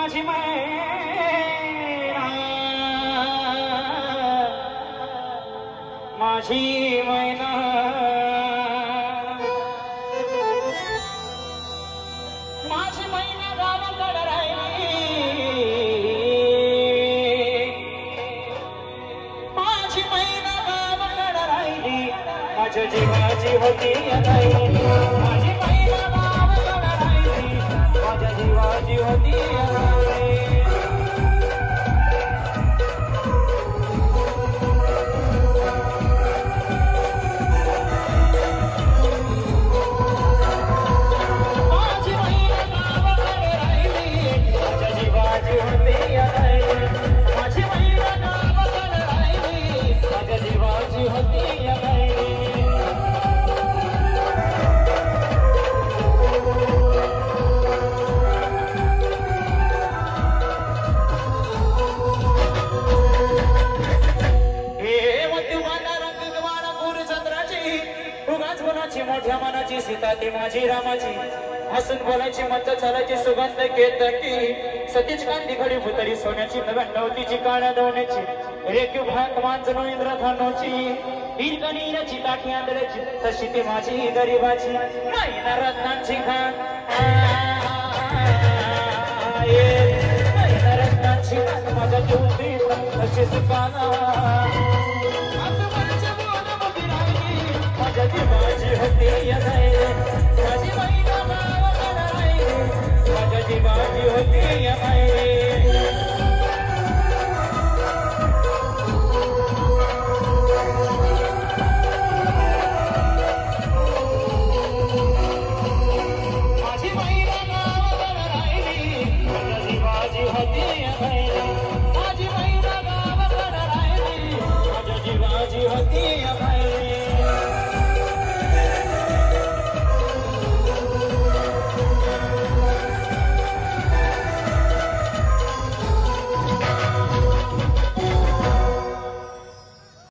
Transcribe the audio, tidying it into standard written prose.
माझी मैना माझी मैना माझी मैना गावाकडे राहिली माझी मैना गावाकडे राहिली माझ्या जीवाची होती माझी मैना गावाकडे राहिली माझ्या जीवाची होती मोठ्या मनाची सीता ती माझी रामाची हसून बोलायची मत चालायची सुगंध केतकी सतीच कांदी घडी भुतरी सोन्याची नवतीची काळ्या दवण्याची रेखीव भात मांजनो इंद्रधनुची हिरकणीची काठी आंधळ्याची तशी ती माझी गरीबाची नाही ना रत्नांची खान नाही ना रत्नांची खान माझ्या जीवती तशी सुखाना